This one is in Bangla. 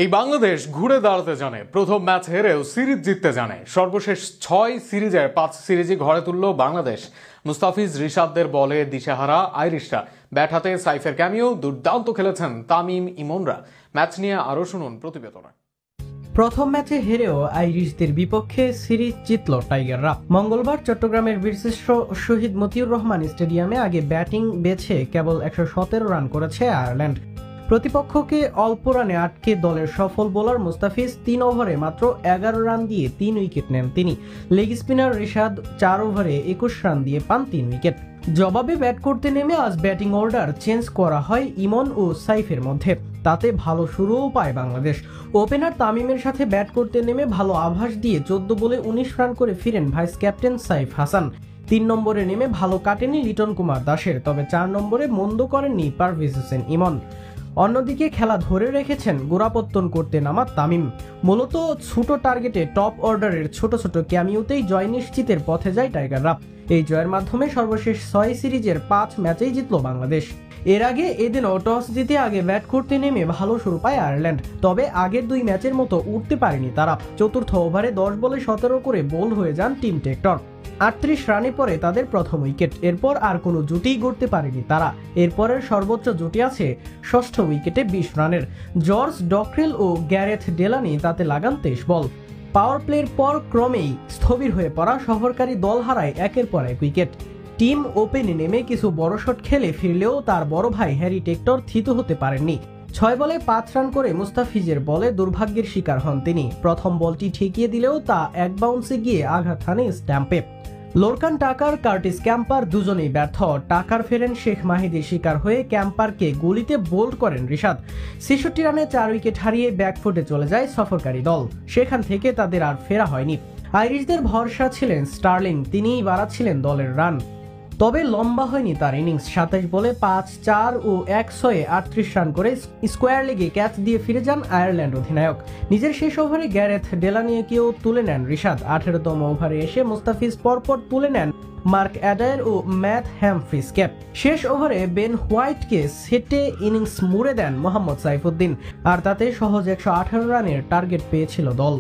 এই বাংলাদেশ ঘুরে দাঁড়াতে জানে, প্রথম ম্যাচ হেরেও সিরিজ জিততে জানে। সর্বশেষ 6 সিরিজের 5 সিরিজই ঘরে তুলল বাংলাদেশ। মুস্তাফিজ রিশাদদের বলে দিশেহারা আইরিশরা, ব্যাট হাতে সাইফের ক্যামিও, দুর্দান্ত খেলেছেন তামিম ইমনরা। ম্যাচ নিয়ে আরো শুনুন প্রতিবেদনে। প্রথম ম্যাচে হেরেও আইরিশদের বিপক্ষে সিরিজ জিতল টাইগাররা। মঙ্গলবার চট্টগ্রামের বীরশ্রেষ্ঠ শহীদ মতিউর রহমান স্টেডিয়ামে আগে ব্যাটিং বেছে কেবল 117 রান করেছে আয়ারল্যান্ড। প্রতিপক্ষকে অল্প রানে আটকে দলের সফল বোলার মুস্তাফিজ 3 ওভারে মাত্র 11 রান দিয়ে 3 উইকেট নেন তিনি। লেগ স্পিনার রিশাদ 4 ওভারে 21 রান দিয়ে পান 3 উইকেট। জবাবে ব্যাট করতে নেমে আজ ব্যাটিং অর্ডার চেঞ্জ করা হয় ইমন ও সাইফের মধ্যে। তাতে ভালো শুরুও পায় বাংলাদেশ। ওপেনার তামিমের সাথে ব্যাট করতে নেমে ভালো আভাস দিয়ে 14 বলে 19 রান করে ফিরেন ভাইস ক্যাপ্টেন সাইফ হাসান। 3 নম্বরে নেমে ভালো কাটেনি লিটন কুমার দাসের, তবে 4 নম্বরে মন্দ করেননি পারভেজ হোসেন ইমন। অন্যদিকে খেলা ধরে রেখেছেন গোড়াপত্তন করতে নামা তামিম। মূলত ছোট টার্গেটে টপ অর্ডারের ছোট ছোট ক্যামিওতেই জয় নিশ্চিতের পথে যায় টাইগাররা। এই জয়ের মাধ্যমে সর্বশেষ 6 সিরিজের 5 ম্যাচেই জিতল বাংলাদেশ। এর আগে এদিনও টস জিতে আগে ব্যাট করতে নেমে ভালো শুরু পায় আয়ারল্যান্ড, তবে আগের 2 ম্যাচের মতো উঠতে পারেনি তারা। চতুর্থ ওভারে 10 বলে 17 করে বোল্ড হয়ে যান টিম টেক্টর। 38 রানে পরে তাদের প্রথম উইকেট। এরপর আর কোনো জুটিই গড়তে পারেনি তারা। এরপরের সর্বোচ্চ জুটি আছে ষষ্ঠ উইকেটে 20 রানের। জর্জ ডকরেল ও গ্যারেথ ডেলানি তাতে লাগান 23 বল। পাওয়ার প্লের পর ক্রমেই স্থবির হয়ে পড়া সফরকারী দল হারায় একের পর এক উইকেট। টিম ওপেনে নেমে কিছু বড় শট খেলে ফিরলেও তার বড় ভাই হ্যারি টেক্টর থিত হতে পারেননি। 6 বলে 5 রান করে মুস্তাফিজের বলে দুর্ভাগ্যের শিকার হন তিনি। প্রথম বলটি ঠেকিয়ে দিলেও তা এক বাউন্সে গিয়ে আঘাত হানে স্ট্যাম্পে। লোরকান টাকার, কার্টিস ক্যাম্পার দুজনেই ব্যর্থ। টাকার ফেরেন শেখ মাহিদির শিকার হয়ে ক্যাম্পারকে গলিতে বোল্ড করেন রিশাদ। 66 রানে 4 উইকেট হারিয়ে ব্যাকফুটে চলে যায় সফরকারী দল। সেখান থেকে তাদের আর ফেরা হয়নি। আইরিশদের ভরসা ছিলেন স্টার্লিং, তিনিই বাড়াচ্ছিলেন দলের রান। তবে লম্বা হয়নি তার ইনিংস। 27 বলে 5, 4 ও 1 ছয়ে 38 রান করে স্কোয়ার লেগে ক্যাচ দিয়ে ফিরে যান আয়ারল্যান্ড অধিনায়ক। নিজের শেষ ওভারে গ্যারেথ ডেলানিয়াকেও তুলে নেন রিশাদ। 18তম ওভারে এসে মুস্তাফিজ পরপর তুলে নেন মার্ক অ্যাডায়ার ও ম্যাথ হ্যামফ্রিজকে। শেষ ওভারে বেন হোয়াইটকে সেটে ইনিংস মুড়ে দেন মোহাম্মদ সাইফুদ্দিন, আর তাতে সহজ 118 রানের টার্গেট পেয়েছিল দল।